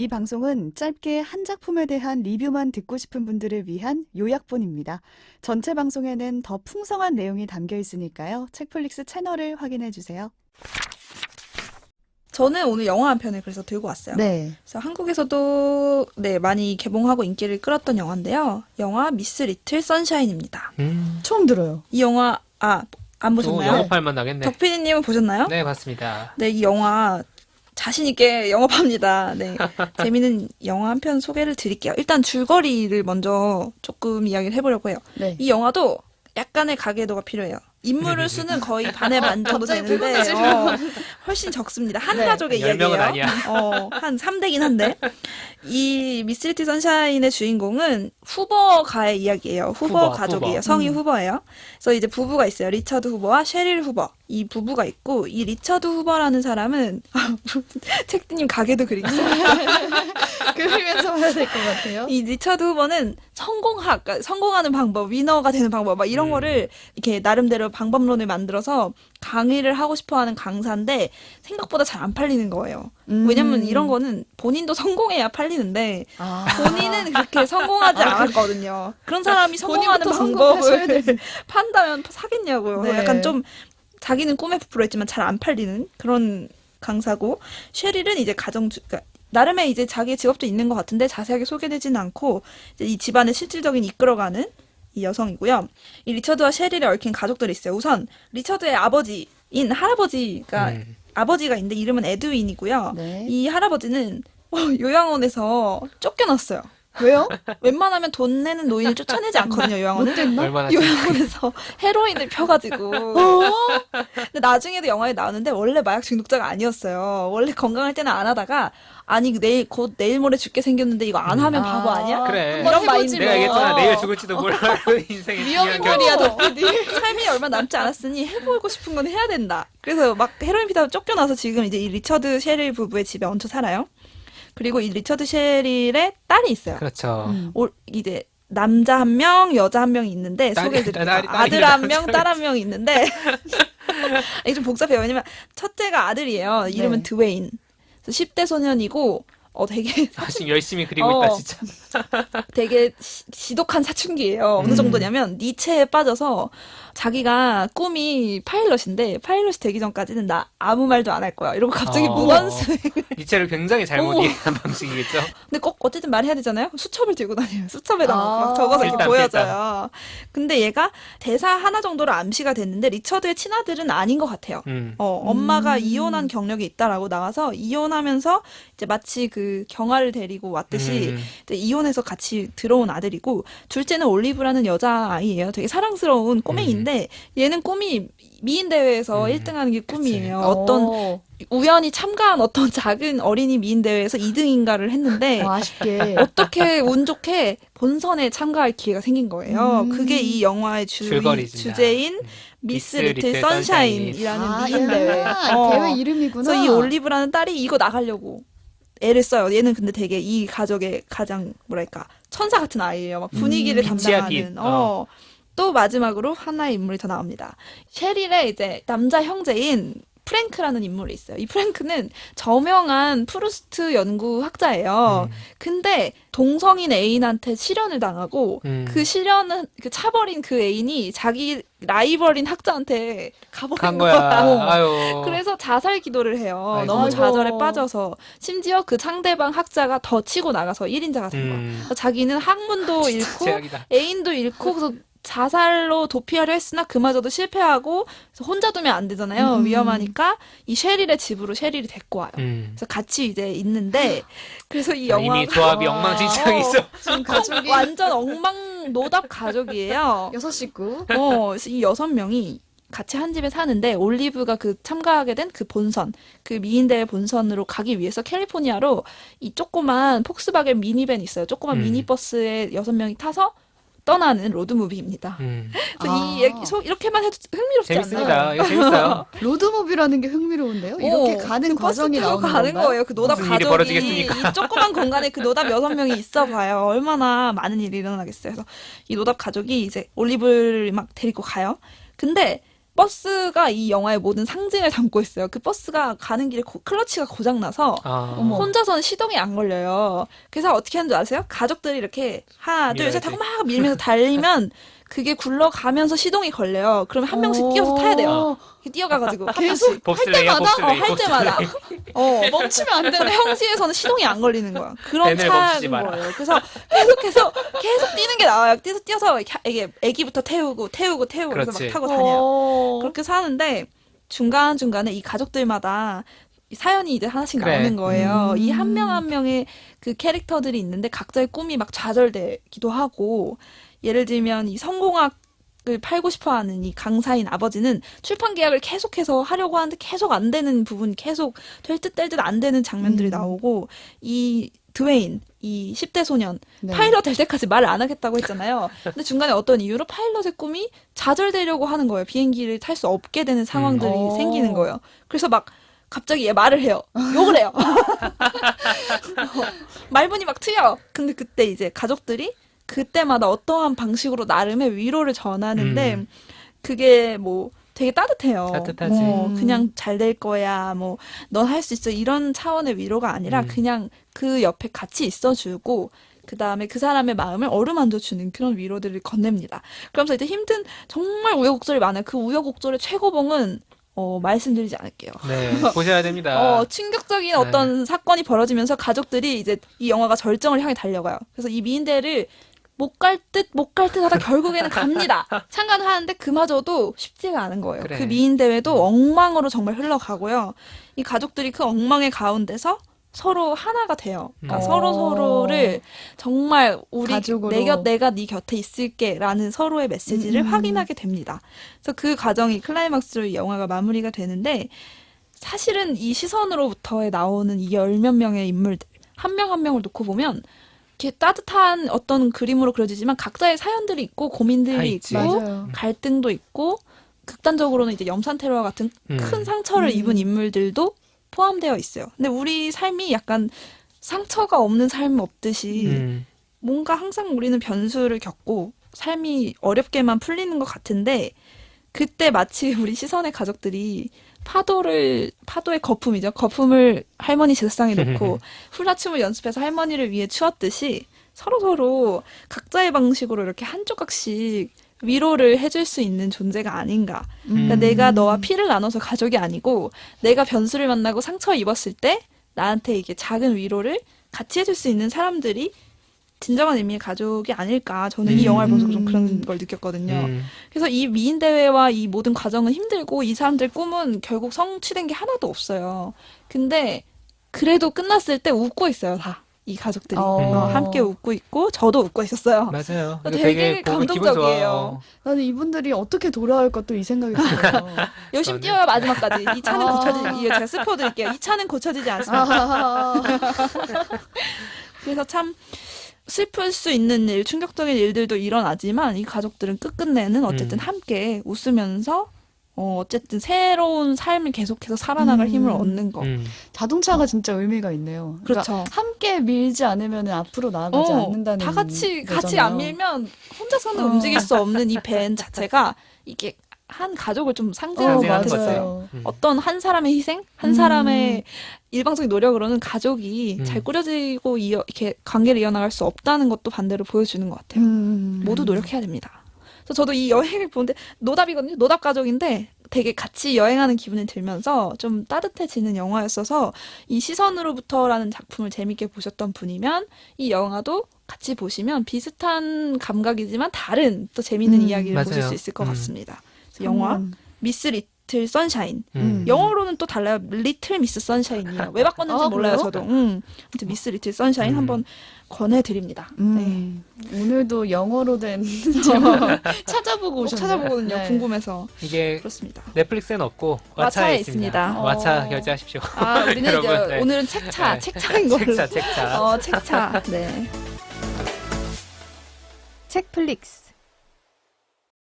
이 방송은 짧게 한 작품에 대한 리뷰만 듣고 싶은 분들을 위한 요약본입니다. 전체 방송에는 더 풍성한 내용이 담겨 있으니까요. 책플릭스 채널을 확인해 주세요. 저는 오늘 영화 한 편을 그래서 들고 왔어요. 네. 그래서 한국에서도 많이 개봉하고 인기를 끌었던 영화인데요. 영화 미스 리틀 선샤인입니다. 처음 들어요. 이 영화 안 보셨나요? 영업할 만 나겠네. 덕피디님은 보셨나요? 네, 봤습니다. 네, 이 영화 자신 있게 영업합니다. 네, 재미있는 영화 한 편 소개를 드릴게요. 일단 줄거리를 먼저 조금 이야기를 해보려고 해요. 네. 이 영화도 약간의 가계도가 필요해요. 인물을 수는 거의 반의 반 정도 되는데 훨씬 적습니다. 한 네. 가족의 10명은 이야기예요. 아니야. 한 3대긴 한데 이 미스리티 선샤인의 주인공은 후보가의 이야기예요. 후보 가족이에요. 성이 후보예요. 그래서 이제 부부가 있어요. 리처드 후보와 셰릴 후보. 이 부부가 있고 이 리처드 후보라는 사람은 책디님 가게도 그리기 그러면서 해야 될 것 같아요. 이 리처드 후보는 그러니까 성공하는 방법, 위너가 되는 방법, 막 이런 거를 이렇게 나름대로 방법론을 만들어서 강의를 하고 싶어하는 강사인데 생각보다 잘 안 팔리는 거예요. 왜냐면 이런 거는 본인도 성공해야 팔리는데 본인은 그렇게 성공하지 않았거든요. 그런 사람이 성공하는 방법을 판다면 사겠냐고요. 네. 약간 좀 자기는 꿈에 부풀어있지만 잘 안 팔리는 그런 강사고 셰릴은 이제 그러니까 나름의 이제 자기의 직업도 있는 것 같은데 자세하게 소개되지는 않고 이제 이 집안을 실질적인 이끌어가는 이 여성이고요. 이 리처드와 셰릴에 얽힌 가족들이 있어요. 우선 리처드의 아버지인 할아버지가 아버지가 있는데 이름은 에드윈이고요. 네. 이 할아버지는 요양원에서 쫓겨났어요. 왜요? 웬만하면 돈 내는 노인을 쫓아내지 않거든요, 요양원은. 얼마나 요양원에서 헤로인을 펴가지고. 근데 나중에도 영화에 나오는데 원래 마약 중독자가 아니었어요. 원래 건강할 때는 안 하다가 아니 곧 내일 모레 죽게 생겼는데 이거 안 하면 바보 아니야? 그래. 이런 마인드. 내가 얘기했잖아. 내일 죽을지도 몰라. 인생의 중요한 위험이야, 결정. 덕분이. 삶이 얼마 남지 않았으니 해보고 싶은 건 해야 된다. 그래서 막 헤로인 피다가 쫓겨나서 지금 이제 이 리처드 셰릴 부부의 집에 얹혀 살아요. 그리고 이 리처드 셰릴의 딸이 있어요. 그렇죠. 이제 남자 한 명, 여자 한 명이 있는데 소개해드릴게요. 아들 한 명, 딸 한 명이 있는데 이게 좀 복잡해요. 왜냐면 첫째가 아들이에요. 이름은 네. 드웨인. 10대 소년이고 되게 지금 열심히 그리고 있다, 진짜. 되게 지독한 사춘기예요. 어느 정도냐면 니체에 빠져서 자기가 꿈이 파일럿인데 파일럿이 되기 전까지는 나 아무 말도 안 할 거야. 이러고 갑자기 무관수행. 니체를 굉장히 잘못 이해한 방식이겠죠. 근데 꼭 어쨌든 말해야 되잖아요. 수첩을 들고 다녀요. 수첩에다가 막 적어서 이렇게 일단, 보여줘요. 근데 얘가 대사 하나 정도로 암시가 됐는데 리처드의 친아들은 아닌 것 같아요. 엄마가 이혼한 경력이 있다라고 나와서 이혼하면서 이제 마치 그 경아를 데리고 왔듯이 이제 이혼해서 같이 들어온 아들이고 둘째는 올리브라는 여자아이예요. 되게 사랑스러운 꼬맹이인데 얘는 꿈이 미인 대회에서 1등하는 게 꿈이에요. 어떤 우연히 참가한 어떤 작은 어린이 미인 대회에서 2등인가를 했는데 아쉽게. 어떻게 운 좋게 본선에 참가할 기회가 생긴 거예요. 그게 이 영화의 주제인 미스 리틀 선샤인이라는 미인 대회. 대회 이름이구나. 그래서 이 올리브라는 딸이 이거 나가려고 애를 써요. 얘는 근데 되게 이 가족의 가장 뭐랄까 천사 같은 아이예요. 막 분위기를 담당하는. 또 마지막으로 하나의 인물이 더 나옵니다. 셰릴의 이제 남자 형제인 프랭크라는 인물이 있어요. 이 프랭크는 저명한 프루스트 연구학자예요. 근데 동성인 애인한테 실연을 당하고 그 실연은 차버린 그 애인이 자기 라이벌인 학자한테 가버린 간 거야. 아유. 그래서 자살 기도를 해요. 아이고. 너무 좌절에 빠져서. 심지어 그 상대방 학자가 더 치고 나가서 1인자가 된 거야. 그래서 자기는 학문도 잃고 제약이다. 애인도 잃고 그래서 자살로 도피하려 했으나 그마저도 실패하고 그래서 혼자 두면 안 되잖아요. 위험하니까 이 셰릴의 집으로 셰릴이 데리고 와요. 그래서 같이 이제 있는데 그래서 이 영화가 이미 조합이 엉망진창이 있어. 지금 가족이 완전 엉망노답 가족이에요. 6식구. 그래서 이 6명이 같이 한 집에 사는데 올리브가 그 참가하게 된 그 본선, 그 미인대회 본선으로 가기 위해서 캘리포니아로 이 조그만 폭스바겐 미니밴이 있어요. 조그만 미니버스에 6명이 타서 떠나는 로드무비입니다. 이 얘기 이렇게만 해도 흥미롭지 재밌습니다. 않나요? 이거 재밌어요. 로드무비라는 게 흥미로운데요. 이렇게 가는 그 과정이 버스 타고 나오는 가는 건가요? 거예요. 그 노답 무슨 일이 가족이 벌어지겠습니까? 이 조그만 공간에 그 노답 6명이 있어 봐요. 얼마나 많은 일이 일어나겠어요. 그래서 이 노답 가족이 이제 올리브를 막 데리고 가요. 근데 버스가 이 영화의 모든 상징을 담고 있어요. 그 버스가 가는 길에 클러치가 고장나서 어머. 혼자서는 시동이 안 걸려요. 그래서 어떻게 하는 줄 아세요? 가족들이 이렇게 하나, 둘, 셋 밀어야지. 하고 막 밀면서 달리면 그게 굴러가면서 시동이 걸려요. 그러면 한 명씩 뛰어서 타야 돼요. 이렇게 뛰어가가지고 한 명씩. 봅슬레이야, 할 때마다? 봅슬레이. 할 때마다. 멈추면 안 근데 되네. 평시에서는 시동이 안 걸리는 거야. 그런 밴을 멈추지 차인 마라. 거예요. 그래서 계속 뛰는 게 나와요. 뛰어서 이게 애기부터 태우고 그래서 그렇지. 막 타고 다녀요. 어. 그렇게 사는데 중간중간에 이 가족들마다 이 사연이 이제 하나씩 그래. 나오는 거예요. 이 한 명 음. 한 명의 그 캐릭터들이 있는데 각자의 꿈이 막 좌절되기도 하고 예를 들면 이 성공학을 팔고 싶어하는 이 강사인 아버지는 출판 계약을 계속해서 하려고 하는데 계속 안 되는 부분이 계속 될 듯 될 듯 안 되는 장면들이 나오고 이 드웨인 이 10대 소년 네. 파일럿 될 때까지 말 안 하겠다고 했잖아요. 근데 중간에 어떤 이유로 파일럿의 꿈이 좌절되려고 하는 거예요. 비행기를 탈 수 없게 되는 상황들이 오. 생기는 거예요. 그래서 막 갑자기 얘 말을 해요. 욕을 해요. 말문이 막 트여. 근데 그때 이제 가족들이 그때마다 어떠한 방식으로 나름의 위로를 전하는데 그게 뭐 되게 따뜻해요. 따뜻하지. 그냥 잘 될 거야. 뭐 넌 할 수 있어. 이런 차원의 위로가 아니라 그냥 그 옆에 같이 있어주고 그 다음에 그 사람의 마음을 어루만져주는 그런 위로들을 건넵니다. 그러면서 이제 힘든 정말 우여곡절이 많아요. 그 우여곡절의 최고봉은 말씀드리지 않을게요. 네, 보셔야 됩니다. 충격적인 어떤 사건이 벌어지면서 가족들이 이제 이 영화가 절정을 향해 달려가요. 그래서 이 미인대를 못 갈 듯 하다 결국에는 갑니다. 참관하는데 그마저도 쉽지가 않은 거예요. 그래. 그 미인대회도 엉망으로 정말 흘러가고요. 이 가족들이 그 엉망의 가운데서 서로 하나가 돼요. 그러니까 서로를 정말 가족으로. 내가 네 곁에 있을게라는 서로의 메시지를 확인하게 됩니다. 그래서 그 과정이 클라이막스로 이 영화가 마무리가 되는데 사실은 이 시선으로부터 나오는 이 열 몇 명의 인물들 한 명 한 명을 놓고 보면 이렇게 따뜻한 어떤 그림으로 그려지지만 각자의 사연들이 있고 다 고민들이 있지. 있고 맞아요. 갈등도 있고 극단적으로는 이제 염산 테러와 같은 큰 상처를 입은 인물들도 포함되어 있어요. 근데 우리 삶이 약간 상처가 없는 삶 없듯이 뭔가 항상 우리는 변수를 겪고 삶이 어렵게만 풀리는 것 같은데 그때 마치 우리 시선의 가족들이 파도의 거품이죠. 거품을 할머니 제사상에 놓고 훌라춤을 연습해서 할머니를 위해 추었듯이 서로서로 각자의 방식으로 이렇게 한 조각씩 위로를 해줄 수 있는 존재가 아닌가. 그러니까 내가 너와 피를 나눠서 가족이 아니고 내가 변수를 만나고 상처 입었을 때 나한테 이게 작은 위로를 같이 해줄 수 있는 사람들이 진정한 의미의 가족이 아닐까. 저는 이 영화를 보면서 좀 그런 걸 느꼈거든요. 그래서 이 미인 대회와 이 모든 과정은 힘들고 이 사람들 꿈은 결국 성취된 게 하나도 없어요. 근데 그래도 끝났을 때 웃고 있어요, 다. 이 가족들이. 함께 웃고 있고 저도 웃고 있었어요. 맞아요. 이거 되게 보면 기분 좋아. 감동적이에요. 나는 이분들이 어떻게 돌아올까 또 이 생각이 들어요. 열심히 저는- 뛰어요, 마지막까지. 이 차는 고쳐지지, 제가 스포드릴게요. 이 차는 고쳐지지 않습니다. 그래서 참 슬플 수 있는 일, 충격적인 일들도 일어나지만 이 가족들은 끝끝내는 어쨌든 함께 웃으면서 어쨌든 새로운 삶을 계속해서 살아나갈 힘을 얻는 거. 자동차가 진짜 의미가 있네요. 그러니까 그렇죠. 함께 밀지 않으면 앞으로 나아가지 않는다는 다 같이 거잖아요. 안 밀면 혼자서는 움직일 수 없는 이 밴 자체가 이게 한 가족을 좀 상징하는 것 상징하는 같았어요. 거죠. 어떤 한 사람의 희생, 한 사람의 일방적인 노력으로는 가족이 잘 꾸려지고 이렇게 관계를 이어나갈 수 없다는 것도 반대로 보여주는 것 같아요. 모두 노력해야 됩니다. 그래서 저도 이 여행을 보는데 노답이거든요. 노답 가족인데 되게 같이 여행하는 기분이 들면서 좀 따뜻해지는 영화였어서 이 시선으로부터라는 작품을 재밌게 보셨던 분이면 이 영화도 같이 보시면 비슷한 감각이지만 다른 또 재밌는 이야기를 보실 맞아요. 수 있을 것 같습니다. 그래서 영화 미스 리틀 선샤인. 음. 영어로는 또 달라요. 리틀 미스 선샤인이에요. 왜 바꿨는지 아, 몰라요, 그래요? 저도. 아무튼 미스 리틀 선샤인 한번 권해드립니다. 네. 오늘도 영어로 된 제목 찾아보고 꼭 오셨네요. 찾아보거든요. 네. 궁금해서. 이게 그렇습니다. 넷플릭스는 없고 왓챠에 왓챠에 있습니다. 있습니다. 왓챠 결제하십시오. 아, 우리는 여러분, 이제 네. 오늘은 책차, 네. 책차인 걸로. 책차. 책차. 네. 책플릭스.